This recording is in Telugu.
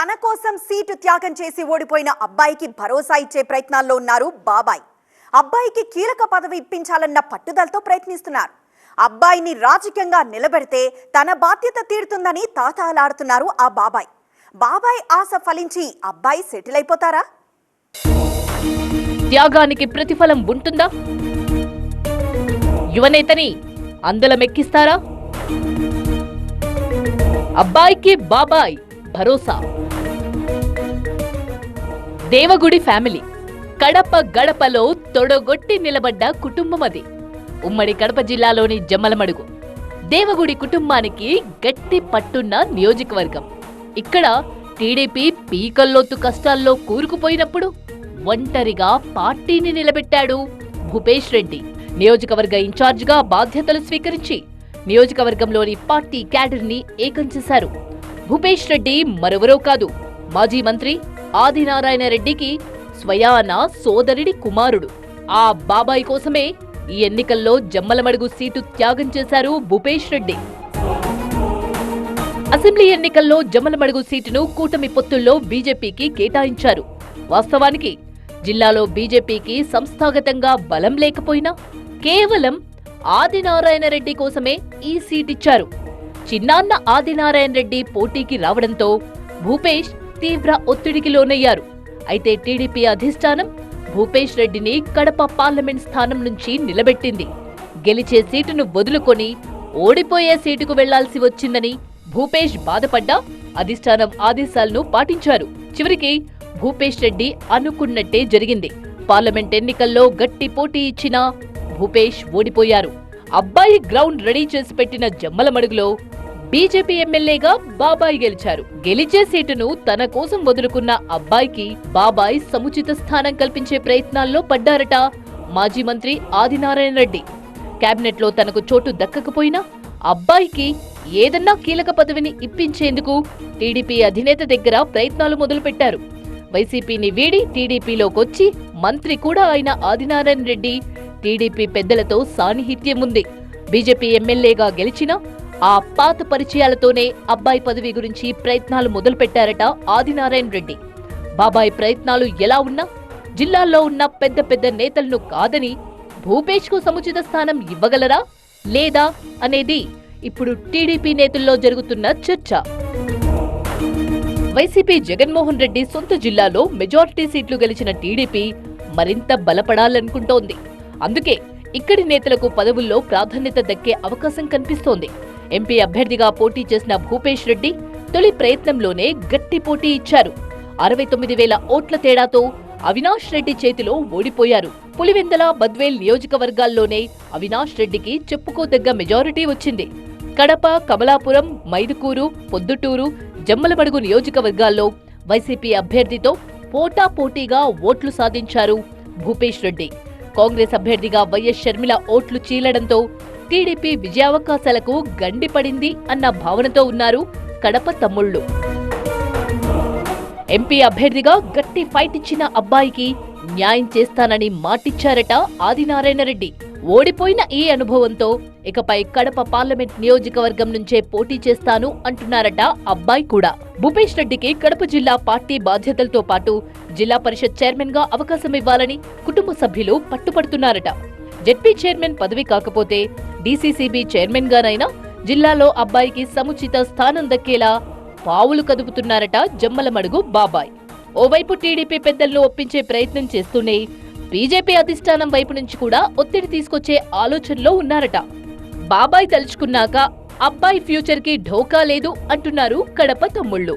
తన కోసం సీటు త్యాగం చేసి ఓడిపోయిన అబ్బాయికి భరోసా ఇచ్చే ప్రయత్నాల్లో ఉన్నారు బాబాయ్. అబ్బాయికి కీలక పదవి ఇప్పించాలన్న పట్టుదలతో ప్రయత్నిస్తున్నారు. అబ్బాయిని రాజకీయంగా నిలబెడితే తన బాధ్యత తీరుతుందని తాతాలాడుతున్నారు ఆ బాబాయ్. బాబాయ్ ఆశ ఫలించి అబ్బాయి సెటిల్ అయిపోతారా? త్యాగానికి ప్రతిఫలం ఉంటుందా? యువనేతని అందలమెక్కిస్తారా? అబ్బాయికి బాబాయ్ భరోసా. దేవగుడి ఫ్యామిలీ కడప గడపలో తొడగొట్టి నిలబడ్డ కుటుంబం అది. ఉమ్మడి కడప జిల్లాలోని జమ్మలమడుగు దేవగుడి కుటుంబానికి గట్టి పట్టున్న నియోజకవర్గం. ఇక్కడ టీడీపీ పీకల్లోతు కష్టాల్లో కూరుకుపోయినప్పుడు ఒంటరిగా పార్టీని నిలబెట్టాడు భూపేష్ రెడ్డి. నియోజకవర్గ ఇన్ఛార్జిగా బాధ్యతలు స్వీకరించి నియోజకవర్గంలోని పార్టీ క్యాడర్ని ఏకం చేశారు. భూపేష్ రెడ్డి మరెవరో కాదు, మాజీ మంత్రి ఆదినారాయణ రెడ్డికి స్వయాన సోదరుడి కుమారుడు. ఆ బాబాయ్ కోసమే ఈ ఎన్నికల్లో జమ్మలమడుగు సీటు త్యాగం చేశారు భూపేష్ రెడ్డి. అసెంబ్లీ ఎన్నికల్లో జమ్మలమడుగు సీటును కూటమి పొత్తుల్లో బీజేపీకి కేటాయించారు. వాస్తవానికి జిల్లాలో బీజేపీకి సంస్థాగతంగా బలం లేకపోయినా కేవలం ఆదినారాయణ రెడ్డి కోసమే ఈ సీటిచ్చారు. చిన్నాన్న ఆదినారాయణ రెడ్డి పోటీకి రావడంతో భూపేష్ తీవ్ర ఒత్తిడికి లోనయ్యారు. అయితే టీడీపీ అధిష్టానం భూపేష్ రెడ్డిని కడప పార్లమెంట్ స్థానం నుంచి నిలబెట్టింది. గెలిచే సీటును వదులుకొని ఓడిపోయే సీటుకు వెళ్లాల్సి వచ్చిందని భూపేష్ బాధపడ్డా అధిష్టానం ఆదేశాలను పాటించారు. చివరికి భూపేష్ రెడ్డి అనుకున్నట్టే జరిగింది. పార్లమెంట్ ఎన్నికల్లో గట్టి పోటీ ఇచ్చినా భూపేష్ ఓడిపోయారు. అబ్బాయి గ్రౌండ్ రెడీ చేసి పెట్టిన జమ్మలమడుగులో బీజేపీ ఎమ్మెల్యేగా బాబాయ్ గెలిచారు. గెలిచే సీటును తన కోసం వదులుకున్న అబ్బాయికి బాబాయ్ సముచిత స్థానం కల్పించే ప్రయత్నాల్లో పడ్డారట మాజీ మంత్రి ఆదినారాయణ రెడ్డి. కేబినెట్ లో తనకు చోటు దక్కకపోయినా అబ్బాయికి ఏదన్నా కీలక పదవిని ఇప్పించేందుకు టీడీపీ అధినేత దగ్గర ప్రయత్నాలు మొదలుపెట్టారు. వైసీపీని వీడి టీడీపీలోకొచ్చి మంత్రి కూడా అయిన ఆదినారాయణ రెడ్డి టీడీపీ పెద్దలతో సాన్నిహిత్యం ఉంది. బీజేపీ ఎమ్మెల్యేగా గెలిచినా ఆ పాత పరిచయాలతోనే అబ్బాయి పదవి గురించి ప్రయత్నాలు మొదలుపెట్టారట ఆదినారాయణ రెడ్డి. బాబాయ్ ప్రయత్నాలు ఎలా ఉన్నా జిల్లాల్లో ఉన్న పెద్ద పెద్ద నేతలను కాదని భూపేష్ కు సముచిత స్థానం ఇవ్వగలరా లేదా అనేది ఇప్పుడు టీడీపీ నేతల్లో జరుగుతున్న చర్చ. వైసీపీ జగన్మోహన్ రెడ్డి సొంత జిల్లాలో మెజారిటీ సీట్లు గెలిచిన టీడీపీ మరింత బలపడాలనుకుంటోంది. అందుకే ఇక్కడి నేతలకు పదవుల్లో ప్రాధాన్యత దక్కే అవకాశం కనిపిస్తోంది. ఎంపీ అభ్యర్థిగా పోటీ చేసిన భూపేష్ రెడ్డి తొలి ప్రయత్నంలోనే గట్టి పోటీ ఇచ్చారు. 69,000 ఓట్ల తేడాతో అవినాష్ రెడ్డి చేతిలో ఓడిపోయారు. పులివెందల, బద్వేల్ నియోజకవర్గాల్లోనే అవినాష్ రెడ్డికి చెప్పుకోదగ్గ మెజారిటీ వచ్చింది. కడప, కమలాపురం, మైదుకూరు, పొద్దుటూరు, జమ్మలమడుగు నియోజకవర్గాల్లో వైసీపీ అభ్యర్థితో పోటాపోటీగా ఓట్లు సాధించారు భూపేష్ రెడ్డి. కాంగ్రెస్ అభ్యర్థిగా వైఎస్ షర్మిల ఓట్లు చీలడంతో టీడీపీ విజయావకాశాలకు గండిపడింది అన్న భావనతో ఉన్నారు కడప తమ్ముళ్లు. ఎంపీ అభ్యర్థిగా గట్టి ఫైట్ ఇచ్చిన అబ్బాయికి న్యాయం చేస్తానని మాటిచ్చారట ఆదినారాయణ రెడ్డి. ఓడిపోయిన ఈ అనుభవంతో ఇకపై కడప పార్లమెంట్ నియోజకవర్గం నుంచే పోటీ చేస్తాను అంటున్నారట అబ్బాయి కూడా. భూపేష్ రెడ్డికి కడప జిల్లా పార్టీ బాధ్యతలతో పాటు జిల్లా పరిషత్ చైర్మన్ గా అవకాశం ఇవ్వాలని కుటుంబ సభ్యులు పట్టుపడుతున్నారట. జెడ్పీ చైర్మన్ పదవి కాకపోతే డీసీసీబీ చైర్మన్ గానైనా జిల్లాలో అబ్బాయికి సముచిత స్థానం దక్కేలా పావులు కదుపుతున్నారట జమ్మలమడుగు బాబాయ్. ఓవైపు టీడీపీ పెద్దలను ఒప్పించే ప్రయత్నం చేస్తూనే బీజేపీ అధిష్టానం వైపు నుంచి కూడా ఒత్తిడి తీసుకొచ్చే ఆలోచనలో ఉన్నారట. బాబాయ్ తలుచుకున్నాక అబ్బాయి ఫ్యూచర్ కి ఢోకా లేదు అంటున్నారు కడప తమ్ముళ్లు.